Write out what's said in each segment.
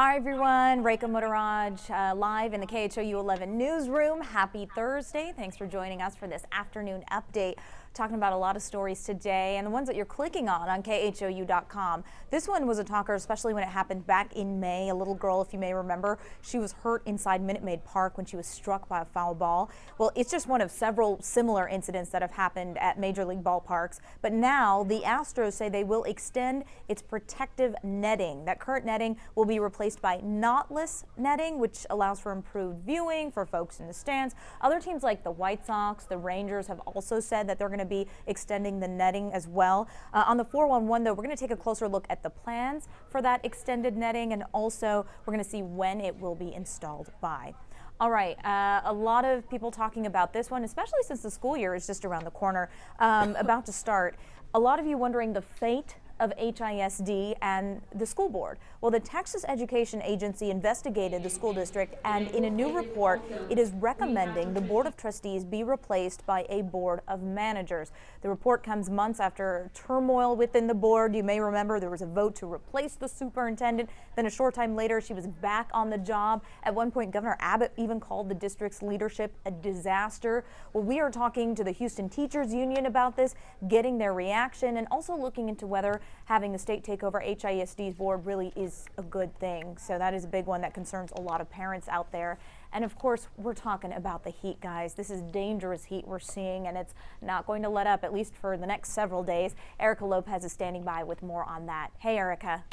Hi everyone, Reika Mudaraj live in the KHOU 11 newsroom. Happy Thursday. Thanks for joining us for this afternoon update. Talking about a lot of stories today and the ones that you're clicking on KHOU.com. This one was a talker, especially when it happened back in May. A little girl, if you may remember, she was hurt inside Minute Maid Park when she was struck by a foul ball. Well, it's just one of several similar incidents that have happened at Major League ballparks. But now the Astros say they will extend its protective netting. That current netting will be replaced by knotless netting, which allows for improved viewing for folks in the stands. Other teams like the White Sox, the Rangers have also said that they're going to be extending the netting as well. On the 411, though, we're going to take a closer look at the plans for that extended netting, and also we're going to see when it will be installed by. All right, a lot of people talking about this one, especially since the school year is just around the corner, about to start. A lot of you wondering the fate of HISD and the school board. Well, the Texas Education Agency investigated the school district, and in a new report, it is recommending the Board of Trustees be replaced by a Board of Managers. The report comes months after turmoil within the board. You may remember there was a vote to replace the superintendent. Then a short time later, she was back on the job. At one point, Governor Abbott even called the district's leadership a disaster. Well, we are talking to the Houston Teachers Union about this, getting their reaction, and also looking into whether having the state take over HISD's board really is a good thing. So that is a big one that concerns a lot of parents out there. And of course, we're talking about the heat, guys. This is dangerous heat we're seeing, and it's not going to let up, at least for the next several days. Erica Lopez is standing by with more on that. Hey, Erica.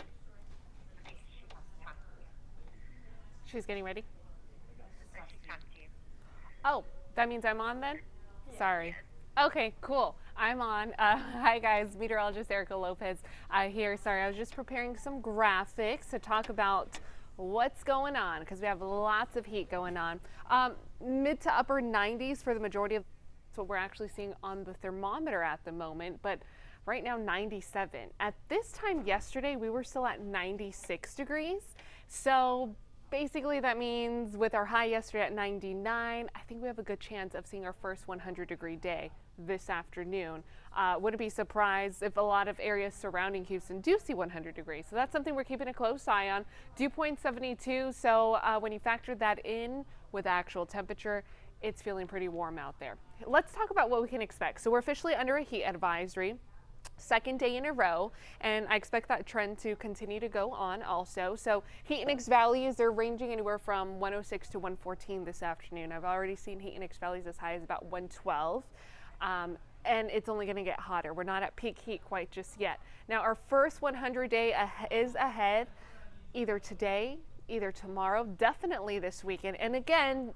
She's getting ready. Oh, that means I'm on then? Yeah. Sorry. Okay, cool. I'm on. Hi guys, meteorologist Erica Lopez here. Sorry, I was just preparing some graphics to talk about what's going on because we have lots of heat going on. Mid to upper 90s for the majority of what we're actually seeing on the thermometer at the moment, but right now 97. At this time yesterday, we were still at 96 degrees. So basically, that means with our high yesterday at 99, I think we have a good chance of seeing our first 100-degree day this afternoon. Wouldn't be surprised if a lot of areas surrounding Houston do see 100 degrees. So that's something we're keeping a close eye on. Dew point 72. So when you factor that in with actual temperature, it's feeling pretty warm out there. Let's talk about what we can expect. So we're officially under a heat advisory. Second day in a row, and I expect that trend to continue to go on also. So heat index values are ranging anywhere from 106 to 114 this afternoon. I've already seen heat index values as high as about 112. And it's only going to get hotter. We're not at peak heat quite just yet. Now our first 100 day is ahead either today, either tomorrow, definitely this weekend. And again,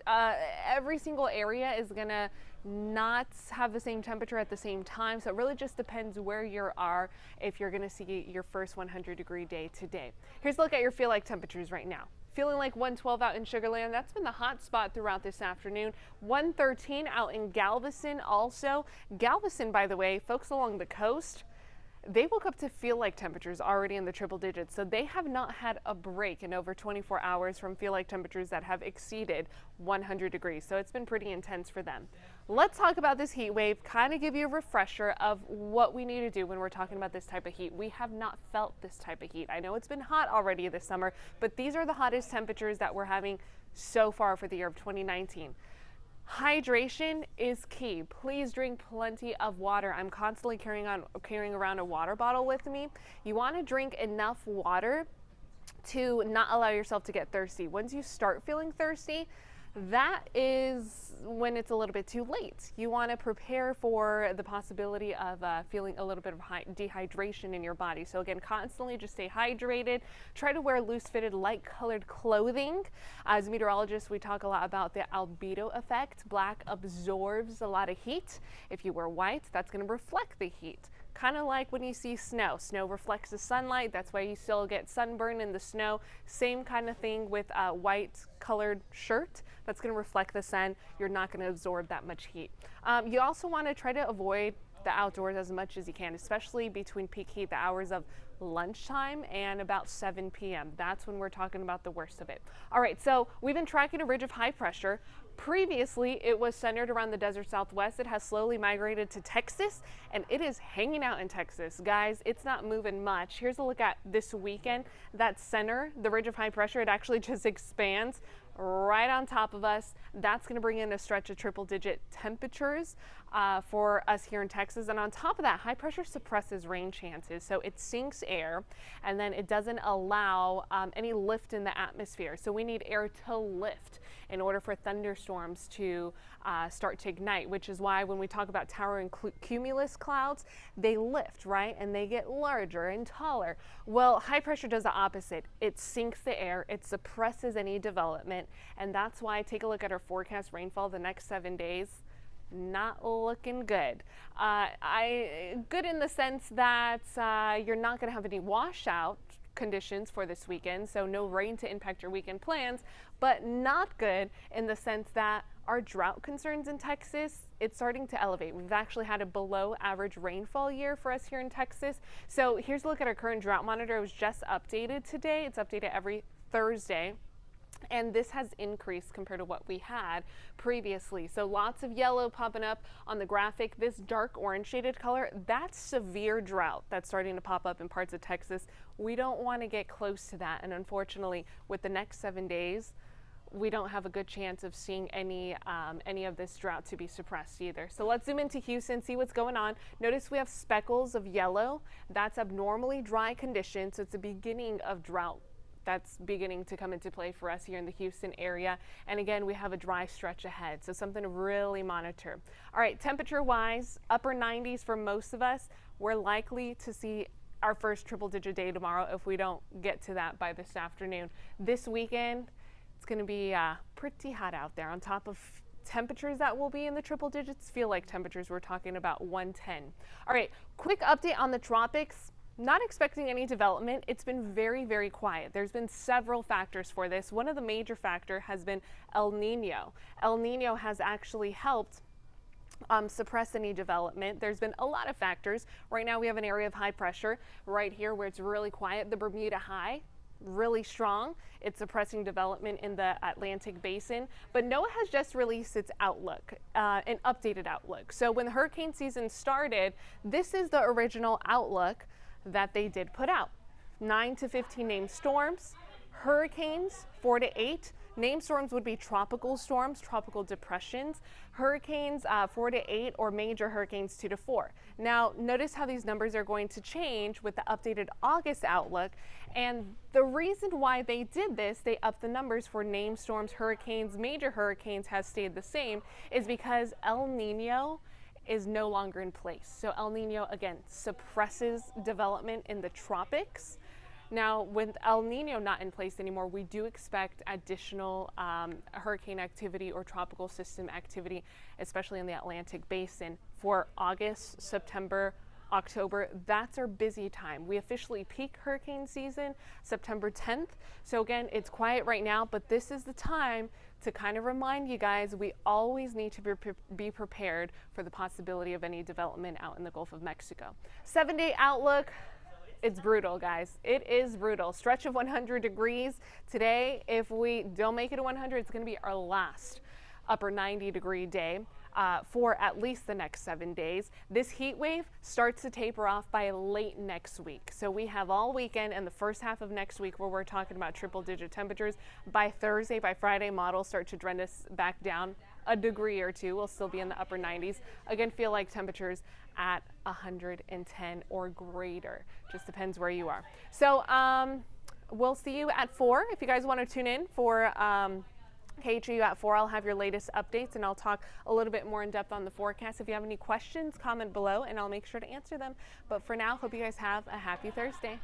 every single area is going to not have the same temperature at the same time. So it really just depends where you are if you're going to see your first 100-degree day today. Here's a look at your feel like temperatures right now. Feeling like 112 out in Sugar Land. That's been the hot spot throughout this afternoon. 113 out in Galveston also. Galveston, by the way, folks along the coast, they woke up to feel like temperatures already in the triple digits. So they have not had a break in over 24 hours from feel like temperatures that have exceeded 100 degrees. So it's been pretty intense for them. Let's talk about this heat wave, kind of give you a refresher of what we need to do when we're talking about this type of heat. We have not felt this type of heat. I know it's been hot already this summer, but these are the hottest temperatures that we're having so far for the year of 2019. Hydration is key. Please drink plenty of water. I'm constantly carrying around a water bottle with me. You want to drink enough water to not allow yourself to get thirsty. Once you start feeling thirsty, that is when it's a little bit too late. You want to prepare for the possibility of feeling a little bit of dehydration in your body. So again, constantly just stay hydrated. Try to wear loose-fitted, light-colored clothing. As meteorologists, we talk a lot about the albedo effect. Black absorbs a lot of heat. If you wear white, that's going to reflect the heat. Kind of like when you see snow. Snow reflects the sunlight. That's why you still get sunburn in the snow. Same kind of thing with a white colored shirt. That's going to reflect the sun. You're not going to absorb that much heat. You also want to try to avoid the outdoors as much as you can, especially between peak heat, the hours of lunchtime and about 7 p.m. That's when we're talking about the worst of it. All right, so we've been tracking a ridge of high pressure. Previously, it was centered around the desert Southwest. It has slowly migrated to Texas, and it is hanging out in Texas. Guys, it's not moving much. Here's a look at this weekend. That center, the ridge of high pressure, it actually just expands right on top of us. That's going to bring in a stretch of triple-digit temperatures for us here in Texas. And on top of that, high pressure suppresses rain chances. So it sinks air, and then it doesn't allow any lift in the atmosphere. So we need air to lift in order for thunderstorms to start to ignite, which is why when we talk about towering cumulus clouds, they lift, right? And they get larger and taller. Well, high pressure does the opposite. It sinks the air, it suppresses any development, and that's why, take a look at our forecast rainfall the next 7 days. Not looking good. Good in the sense that you're not going to have any washout conditions for this weekend, so no rain to impact your weekend plans, but not good in the sense that our drought concerns in Texas, it's starting to elevate. We've actually had a below average rainfall year for us here in Texas. So here's a look at our current drought monitor. It was just updated today. It's updated every Thursday. And this has increased compared to what we had previously. So lots of yellow popping up on the graphic. This dark orange shaded color, that's severe drought that's starting to pop up in parts of Texas. We don't want to get close to that. And unfortunately, with the next 7 days, we don't have a good chance of seeing any of this drought to be suppressed either. So let's zoom into Houston, see what's going on. Notice we have speckles of yellow. That's abnormally dry conditions. So it's the beginning of drought that's beginning to come into play for us here in the Houston area. And again, we have a dry stretch ahead, so something to really monitor. All right, temperature-wise, upper 90s for most of us. We're likely to see our first triple-digit day tomorrow if we don't get to that by this afternoon. This weekend, it's going to be pretty hot out there. On top of temperatures that will be in the triple digits, feel like temperatures we're talking about 110. All right, quick update on the tropics. Not expecting any development. It's been very, very quiet. There's been several factors for this. One of the major factors has been El Nino. El Nino has actually helped suppress any development. There's been a lot of factors. Right now we have an area of high pressure right here where it's really quiet. The Bermuda High, really strong. It's suppressing development in the Atlantic basin. But NOAA has just released its outlook, an updated outlook. So when the hurricane season started, this is the original outlook that they did put out. 9 to 15 named storms, hurricanes 4 to 8. Named storms would be tropical storms, tropical depressions, hurricanes 4 to 8, or major hurricanes 2 to 4. Now, notice how these numbers are going to change with the updated August outlook. And the reason why they did this, they upped the numbers for named storms, hurricanes, major hurricanes has stayed the same, is because El Nino is no longer in place. So El Nino, again, suppresses development in the tropics. Now, with El Nino not in place anymore, we do expect additional hurricane activity or tropical system activity, especially in the Atlantic basin for August, September, October. That's our busy time. We officially peak hurricane season September 10th. So again, it's quiet right now, but this is the time to kind of remind you guys, we always need to be prepared for the possibility of any development out in the Gulf of Mexico. 7-day outlook. It's brutal, guys. It is brutal. Stretch of 100 degrees. Today, if we don't make it to 100, it's going to be our last upper 90-degree day for at least the next 7 days. This heat wave starts to taper off by late next week. So we have all weekend and the first half of next week where we're talking about triple-digit temperatures. By Thursday, by Friday, models start to trend us back down a degree or two. We'll still be in the upper 90s. Again, feel like temperatures at 110 or greater. Just depends where you are. So we'll see you at 4. If you guys want to tune in for KHOU at 4, I'll have your latest updates and I'll talk a little bit more in depth on the forecast. If you have any questions, comment below and I'll make sure to answer them. But for now, hope you guys have a happy Thursday.